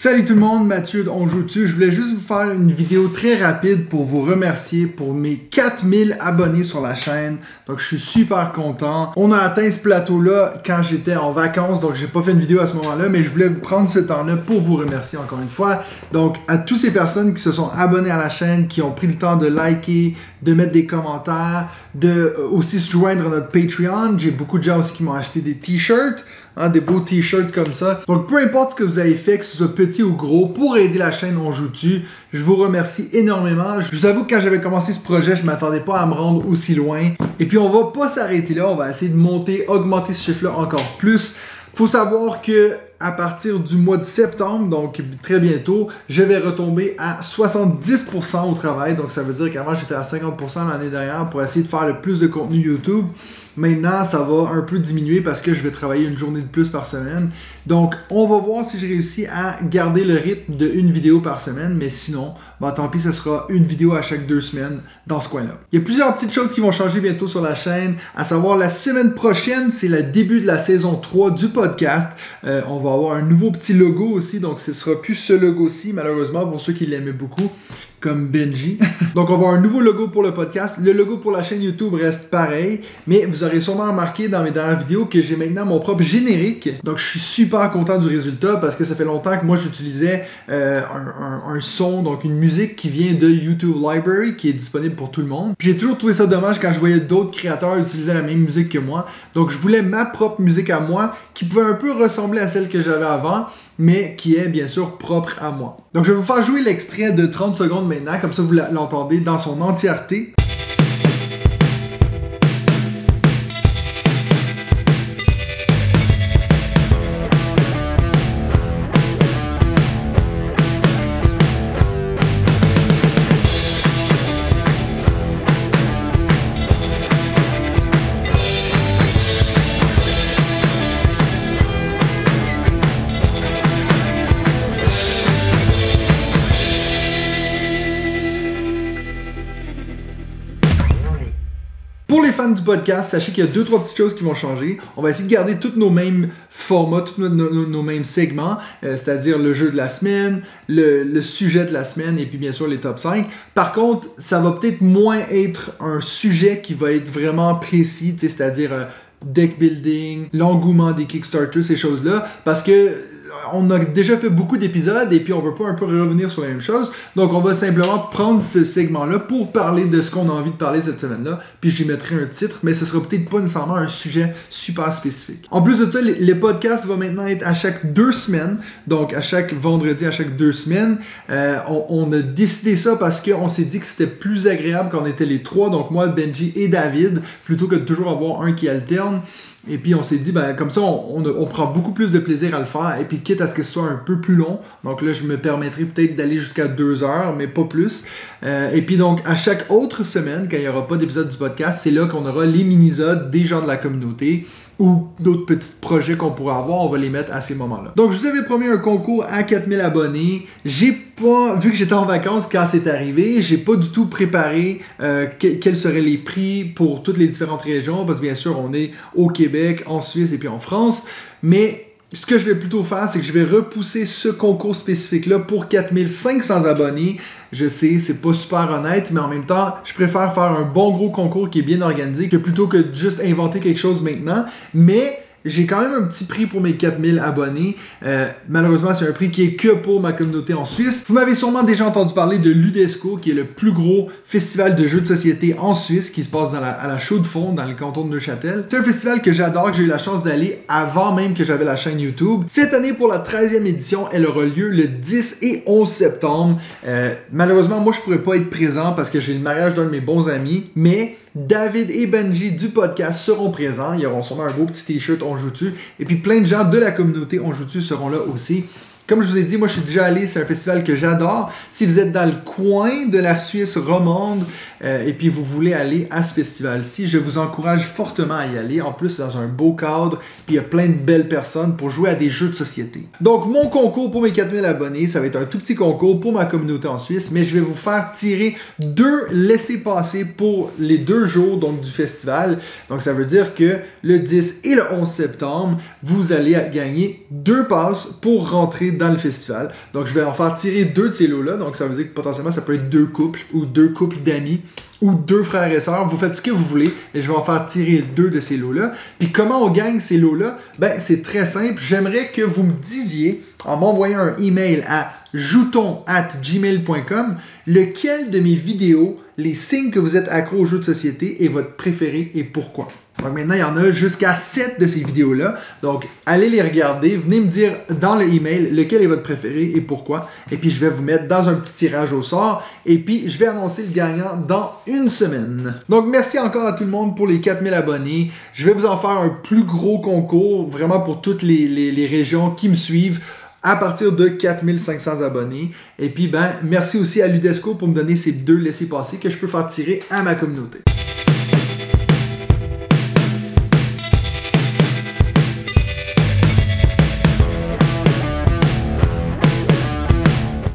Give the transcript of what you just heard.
Salut tout le monde, Mathieu de On Joue-tu. Je voulais juste vous faire une vidéo très rapide pour vous remercier pour mes 4000 abonnés sur la chaîne. Donc je suis super content. On a atteint ce plateau-là quand j'étais en vacances, donc j'ai pas fait une vidéo à ce moment-là, mais je voulais prendre ce temps-là pour vous remercier encore une fois. Donc à toutes ces personnes qui se sont abonnées à la chaîne, qui ont pris le temps de liker, de mettre des commentaires, de aussi se joindre à notre Patreon. J'ai beaucoup de gens aussi qui m'ont acheté des t-shirts. Des beaux t-shirts comme ça. Donc peu importe ce que vous avez fait, que ce soit petit ou gros, pour aider la chaîne On Joue-tu, je vous remercie énormément. Je vous avoue que quand j'avais commencé ce projet, je m'attendais pas à me rendre aussi loin. Et puis on va pas s'arrêter là, on va essayer de monter, augmenter ce chiffre-là encore plus. Faut savoir que à partir du mois de septembre, donc très bientôt, je vais retomber à 70% au travail. Donc ça veut dire qu'avant j'étais à 50% l'année dernière pour essayer de faire le plus de contenu YouTube. Maintenant, ça va un peu diminuer parce que je vais travailler une journée de plus par semaine. Donc, on va voir si je réussis à garder le rythme de une vidéo par semaine. Mais sinon, tant pis, ce sera une vidéo à chaque 2 semaines dans ce coin-là. Il y a plusieurs petites choses qui vont changer bientôt sur la chaîne. À savoir, la semaine prochaine, c'est le début de la saison 3 du podcast. On va avoir un nouveau petit logo aussi. Donc, ce ne sera plus ce logo-ci, malheureusement, pour ceux qui l'aimaient beaucoup, comme Benji. Donc, on va avoir un nouveau logo pour le podcast. Le logo pour la chaîne YouTube reste pareil, mais vous aurez sûrement remarqué dans mes dernières vidéos que j'ai maintenant mon propre générique. Donc, je suis super content du résultat parce que ça fait longtemps que moi, j'utilisais un son, donc une musique qui vient de YouTube Library, qui est disponible pour tout le monde. J'ai toujours trouvé ça dommage quand je voyais d'autres créateurs utiliser la même musique que moi. Donc, je voulais ma propre musique à moi qui pouvait un peu ressembler à celle que j'avais avant, mais qui est bien sûr propre à moi. Donc, je vais vous faire jouer l'extrait de 30 secondes maintenant, comme ça vous l'entendez dans son entièreté. Pour les fans du podcast, sachez qu'il y a 2-3 petites choses qui vont changer. On va essayer de garder tous nos mêmes formats, tous nos mêmes segments, c'est-à-dire le jeu de la semaine, le sujet de la semaine et puis bien sûr les top 5. Par contre, ça va peut-être moins être un sujet qui va être vraiment précis, c'est-à-dire deck building, l'engouement des Kickstarter, ces choses-là, parce que on a déjà fait beaucoup d'épisodes et puis on veut pas un peu revenir sur la même chose. Donc on va simplement prendre ce segment-là pour parler de ce qu'on a envie de parler cette semaine-là. Puis j'y mettrai un titre, mais ce sera peut-être pas nécessairement un sujet super spécifique. En plus de ça, les podcasts vont maintenant être à chaque 2 semaines. Donc à chaque vendredi, à chaque 2 semaines. On a décidé ça parce qu'on s'est dit que c'était plus agréable quand on était les 3. Donc moi, Benji et David, plutôt que de toujours avoir un qui alterne. Et puis on s'est dit, comme ça, on prend beaucoup plus de plaisir à le faire. Et puis quitte à ce que ce soit un peu plus long. Donc là, je me permettrai peut-être d'aller jusqu'à 2 heures, mais pas plus. Et puis donc, à chaque autre semaine, quand il n'y aura pas d'épisode du podcast, c'est là qu'on aura les mini-sodes des gens de la communauté ou d'autres petits projets qu'on pourrait avoir, on va les mettre à ces moments-là. Donc, je vous avais promis un concours à 4000 abonnés. J'ai pas, vu que j'étais en vacances quand c'est arrivé, j'ai pas du tout préparé quels seraient les prix pour toutes les différentes régions, parce que bien sûr, on est au Québec, en Suisse et puis en France, mais ce que je vais plutôt faire, c'est que je vais repousser ce concours spécifique-là pour 4500 abonnés. Je sais, c'est pas super honnête, mais en même temps, je préfère faire un bon gros concours qui est bien organisé que plutôt que de juste inventer quelque chose maintenant. Mais j'ai quand même un petit prix pour mes 4000 abonnés. Malheureusement, c'est un prix qui est que pour ma communauté en Suisse. Vous m'avez sûrement déjà entendu parler de l'Udesco, qui est le plus gros festival de jeux de société en Suisse, qui se passe à la Chaux-de-Fonds, dans le canton de Neuchâtel. C'est un festival que j'adore, que j'ai eu la chance d'aller avant même que j'avais la chaîne YouTube. Cette année, pour la 13e édition, elle aura lieu le 10 et 11 septembre. Malheureusement, moi, je pourrais pas être présent parce que j'ai le mariage d'un de mes bons amis, mais David et Benji du podcast seront présents. Ils auront sûrement un beau petit t-shirt On Joue-tu. Et puis plein de gens de la communauté On Joue-tu seront là aussi. Comme je vous ai dit, moi je suis déjà allé, c'est un festival que j'adore. Si vous êtes dans le coin de la Suisse romande et puis vous voulez aller à ce festival-ci, je vous encourage fortement à y aller. En plus, c'est dans un beau cadre, puis il y a plein de belles personnes pour jouer à des jeux de société. Donc mon concours pour mes 4000 abonnés, ça va être un tout petit concours pour ma communauté en Suisse, mais je vais vous faire tirer 2 laissez-passer pour les 2 jours donc, du festival. Donc ça veut dire que le 10 et le 11 septembre, vous allez gagner 2 passes pour rentrer dans le festival. Donc, je vais en faire tirer 2 de ces lots-là. Donc, ça veut dire que potentiellement, ça peut être 2 couples ou 2 couples d'amis ou 2 frères et sœurs. Vous faites ce que vous voulez, mais je vais en faire tirer 2 de ces lots-là. Puis, comment on gagne ces lots-là? Ben, c'est très simple. J'aimerais que vous me disiez, en m'envoyant un email à jouton@gmail.com, lequel de mes vidéos, les signes que vous êtes accro aux jeux de société, est votre préféré et pourquoi. Donc maintenant, il y en a jusqu'à 7 de ces vidéos-là. Donc, allez les regarder. Venez me dire dans le email lequel est votre préféré et pourquoi. Et puis, je vais vous mettre dans un petit tirage au sort. Et puis, je vais annoncer le gagnant dans une semaine. Donc, merci encore à tout le monde pour les 4000 abonnés. Je vais vous en faire un plus gros concours, vraiment pour toutes les régions qui me suivent, à partir de 4500 abonnés. Et puis, merci aussi à Ludesco pour me donner ces 2 laissez-passer que je peux faire tirer à ma communauté.